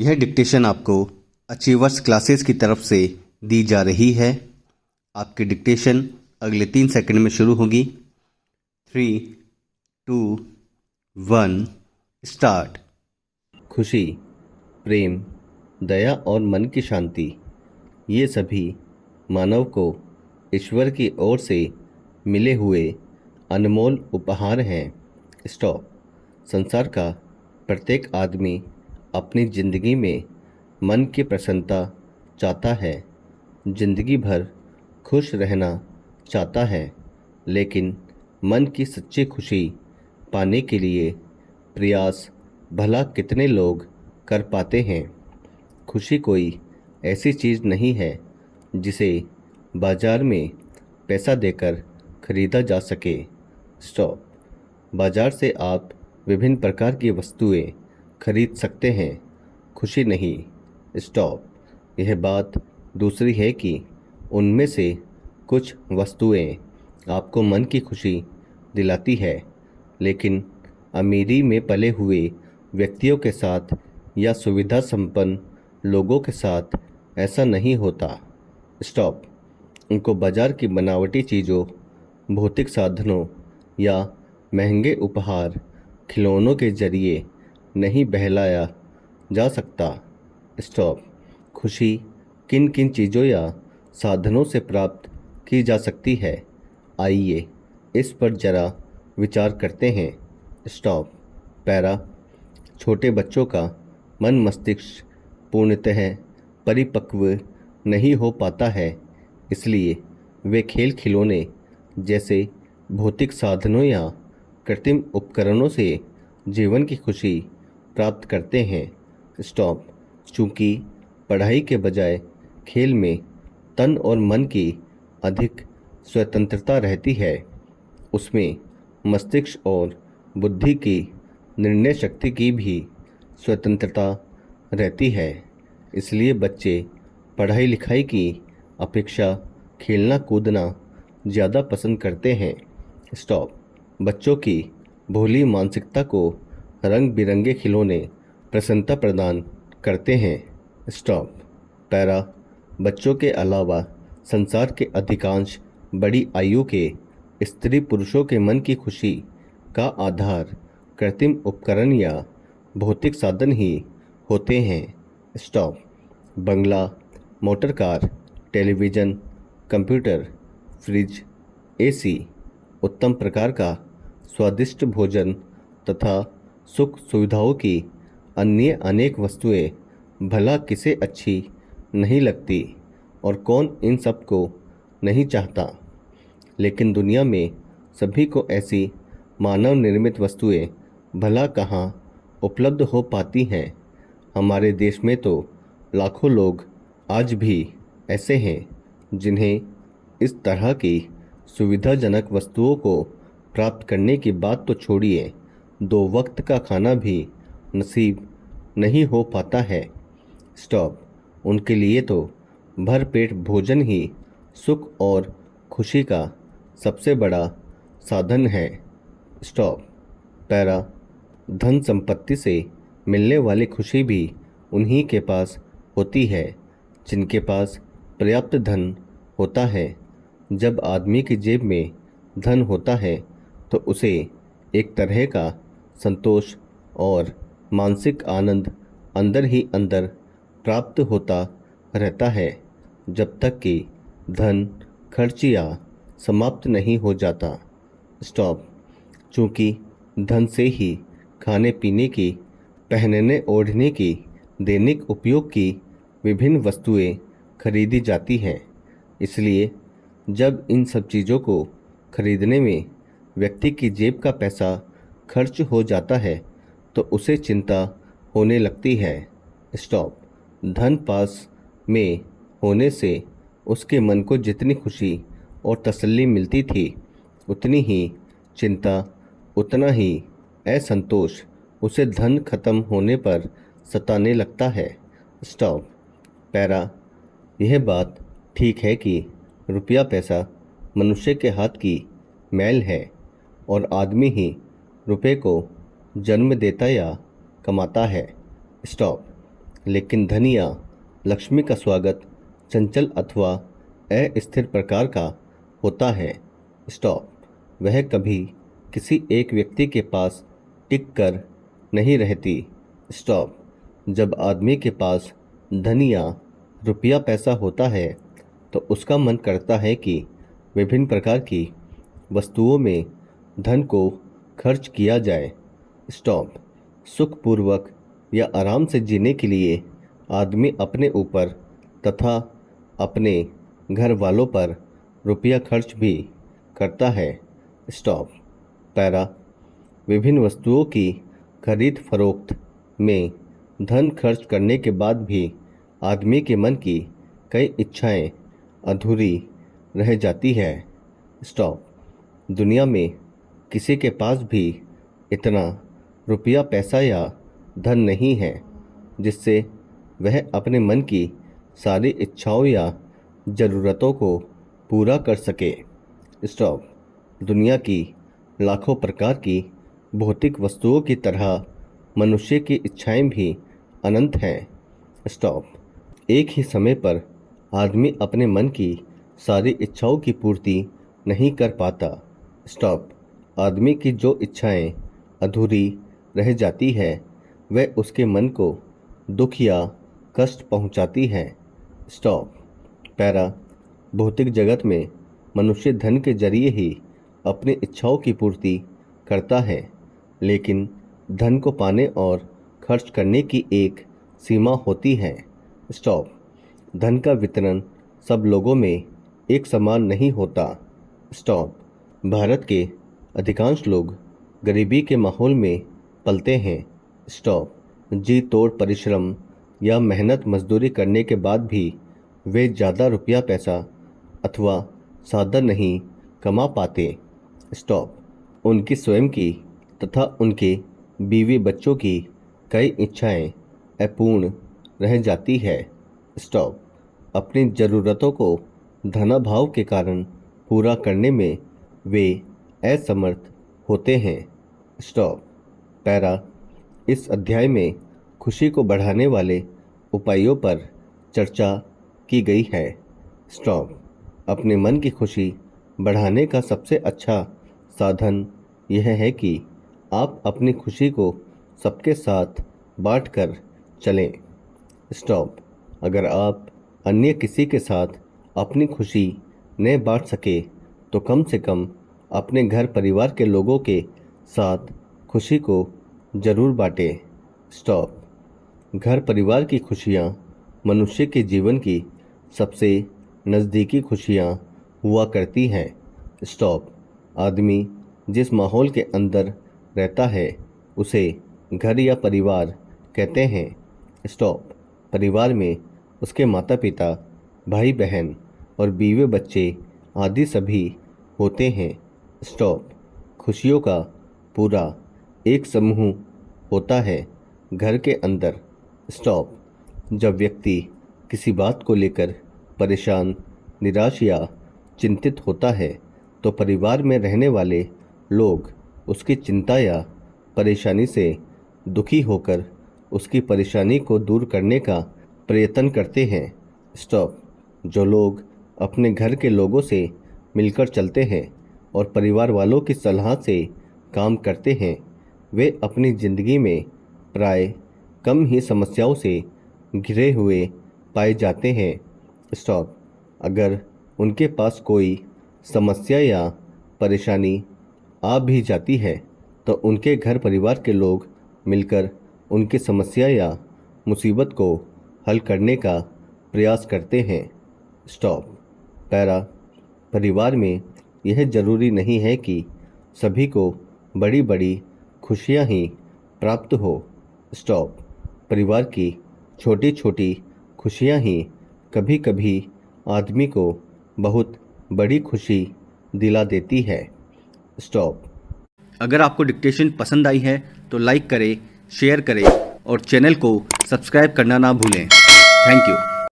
यह डिक्टेशन आपको achievers classes की तरफ से दी जा रही है। आपकी डिक्टेशन अगले 3 सेकंड में शुरू होगी। 3, 2, 1 स्टार्ट। खुशी, प्रेम, दया और मन की शांति, ये सभी मानव को ईश्वर की ओर से मिले हुए अनमोल उपहार हैं। स्टॉप। संसार का प्रत्येक आदमी अपनी ज़िंदगी में मन की प्रसन्नता चाहता है, जिंदगी भर खुश रहना चाहता है, लेकिन मन की सच्ची खुशी पाने के लिए प्रयास भला कितने लोग कर पाते हैं। खुशी कोई ऐसी चीज़ नहीं है जिसे बाजार में पैसा देकर खरीदा जा सके। स्टॉप। बाजार से आप विभिन्न प्रकार की वस्तुएं खरीद सकते हैं, खुशी नहीं। स्टॉप। यह बात दूसरी है कि उनमें से कुछ वस्तुएं आपको मन की खुशी दिलाती है, लेकिन अमीरी में पले हुए व्यक्तियों के साथ या सुविधा संपन्न लोगों के साथ ऐसा नहीं होता। स्टॉप। उनको बाजार की बनावटी चीज़ों, भौतिक साधनों या महंगे उपहार, खिलौनों के जरिए नहीं बहलाया जा सकता। स्टॉप। खुशी किन किन चीज़ों या साधनों से प्राप्त की जा सकती है, आइए इस पर ज़रा विचार करते हैं। स्टॉप। पैरा। छोटे बच्चों का मन मस्तिष्क पूर्णतः परिपक्व नहीं हो पाता है, इसलिए वे खेल खिलौने जैसे भौतिक साधनों या कृत्रिम उपकरणों से जीवन की खुशी प्राप्त करते हैं। स्टॉप। चूँकि पढ़ाई के बजाय खेल में तन और मन की अधिक स्वतंत्रता रहती है, उसमें मस्तिष्क और बुद्धि की निर्णय शक्ति की भी स्वतंत्रता रहती है, इसलिए बच्चे पढ़ाई लिखाई की अपेक्षा खेलना कूदना ज़्यादा पसंद करते हैं। स्टॉप। बच्चों की भोली मानसिकता को रंग बिरंगे खिलौने प्रसन्नता प्रदान करते हैं। स्टॉप। पैरा। बच्चों के अलावा संसार के अधिकांश बड़ी आयु के स्त्री पुरुषों के मन की खुशी का आधार कृत्रिम उपकरण या भौतिक साधन ही होते हैं। स्टॉप। बंगला, motor car, television, computer, fridge, AC, उत्तम प्रकार का स्वादिष्ट भोजन तथा सुख सुविधाओं की अन्य अनेक वस्तुएं भला किसे अच्छी नहीं लगती, और कौन इन सब को नहीं चाहता। लेकिन दुनिया में सभी को ऐसी मानव निर्मित वस्तुएं भला कहाँ उपलब्ध हो पाती हैं। हमारे देश में तो लाखों लोग आज भी ऐसे हैं जिन्हें इस तरह की सुविधाजनक वस्तुओं को प्राप्त करने की बात तो छोड़िए, 2 वक्त का खाना भी नसीब नहीं हो पाता है। स्टॉप। उनके लिए तो भरपेट भोजन ही सुख और खुशी का सबसे बड़ा साधन है। स्टॉप। पैरा। धन संपत्ति से मिलने वाली खुशी भी उन्हीं के पास होती है जिनके पास पर्याप्त धन होता है। जब आदमी की जेब में धन होता है तो उसे एक तरह का संतोष और मानसिक आनंद अंदर ही अंदर प्राप्त होता रहता है, जब तक कि धन खर्च या समाप्त नहीं हो जाता। स्टॉप। चूँकि धन से ही खाने पीने की, पहनने ओढ़ने की, दैनिक उपयोग की विभिन्न वस्तुएं खरीदी जाती हैं, इसलिए जब इन सब चीज़ों को खरीदने में व्यक्ति की जेब का पैसा खर्च हो जाता है तो उसे चिंता होने लगती है। स्टॉप। धन पास में होने से उसके मन को जितनी खुशी और तसल्ली मिलती थी, उतनी ही चिंता, उतना ही असंतोष उसे धन खत्म होने पर सताने लगता है। स्टॉप। पैरा। यह बात ठीक है कि रुपया पैसा मनुष्य के हाथ की मैल है और आदमी ही रुपये को जन्म देता या कमाता है। स्टॉप। लेकिन धन या लक्ष्मी का स्वागत चंचल अथवा अस्थिर प्रकार का होता है। स्टॉप। वह कभी किसी एक व्यक्ति के पास टिक कर नहीं रहती। स्टॉप। जब आदमी के पास धन या रुपया पैसा होता है तो उसका मन करता है कि विभिन्न प्रकार की वस्तुओं में धन को खर्च किया जाए। स्टॉप। सुखपूर्वक या आराम से जीने के लिए आदमी अपने ऊपर तथा अपने घर वालों पर रुपया खर्च भी करता है। स्टॉप। पैरा। विभिन्न वस्तुओं की खरीद फरोख्त में धन खर्च करने के बाद भी आदमी के मन की कई इच्छाएं अधूरी रह जाती है। स्टॉप। दुनिया में किसी के पास भी इतना रुपया पैसा या धन नहीं है जिससे वह अपने मन की सारी इच्छाओं या ज़रूरतों को पूरा कर सके। स्टॉप। दुनिया की लाखों प्रकार की भौतिक वस्तुओं की तरह मनुष्य की इच्छाएं भी अनंत हैं। स्टॉप। एक ही समय पर आदमी अपने मन की सारी इच्छाओं की पूर्ति नहीं कर पाता। स्टॉप। आदमी की जो इच्छाएं अधूरी रह जाती है वह उसके मन को दुख या कष्ट पहुंचाती है। स्टॉप। पैरा। भौतिक जगत में मनुष्य धन के जरिए ही अपनी इच्छाओं की पूर्ति करता है, लेकिन धन को पाने और खर्च करने की एक सीमा होती है। स्टॉप। धन का वितरण सब लोगों में एक समान नहीं होता। स्टॉप। भारत के अधिकांश लोग गरीबी के माहौल में पलते हैं। स्टॉप। जी तोड़ परिश्रम या मेहनत मजदूरी करने के बाद भी वे ज़्यादा रुपया पैसा अथवा साधन नहीं कमा पाते। स्टॉप। उनकी स्वयं की तथा उनके बीवी बच्चों की कई इच्छाएं अपूर्ण रह जाती है। स्टॉप। अपनी ज़रूरतों को धनाभाव के कारण पूरा करने में वे असमर्थ होते हैं। स्टॉप। पैरा। इस अध्याय में खुशी को बढ़ाने वाले उपायों पर चर्चा की गई है। स्टॉप। अपने मन की खुशी बढ़ाने का सबसे अच्छा साधन यह है कि आप अपनी खुशी को सबके साथ बांटकर चलें। स्टॉप। अगर आप अन्य किसी के साथ अपनी खुशी न बांट सके तो कम से कम अपने घर परिवार के लोगों के साथ खुशी को ज़रूर बांटें। स्टॉप। घर परिवार की खुशियाँ मनुष्य के जीवन की सबसे नज़दीकी खुशियाँ हुआ करती हैं। स्टॉप। आदमी जिस माहौल के अंदर रहता है उसे घर या परिवार कहते हैं। स्टॉप। परिवार में उसके माता पिता, भाई बहन और बीवी बच्चे आदि सभी होते हैं। स्टॉप। खुशियों का पूरा एक समूह होता है घर के अंदर। स्टॉप। जब व्यक्ति किसी बात को लेकर परेशान, निराश या चिंतित होता है तो परिवार में रहने वाले लोग उसकी चिंता या परेशानी से दुखी होकर उसकी परेशानी को दूर करने का प्रयत्न करते हैं। स्टॉप। जो लोग अपने घर के लोगों से मिलकर चलते हैं और परिवार वालों की सलाह से काम करते हैं वे अपनी ज़िंदगी में प्राय कम ही समस्याओं से घिरे हुए पाए जाते हैं। स्टॉप। अगर उनके पास कोई समस्या या परेशानी आ भी जाती है तो उनके घर परिवार के लोग मिलकर उनकी समस्या या मुसीबत को हल करने का प्रयास करते हैं। स्टॉप। पैरा। परिवार में यह ज़रूरी नहीं है कि सभी को बड़ी बड़ी खुशियां ही प्राप्त हो। स्टॉप। परिवार की छोटी छोटी खुशियां ही कभी कभी आदमी को बहुत बड़ी खुशी दिला देती है। स्टॉप। अगर आपको डिक्टेशन पसंद आई है तो लाइक करें, शेयर करें और चैनल को सब्सक्राइब करना ना भूलें। Thank you.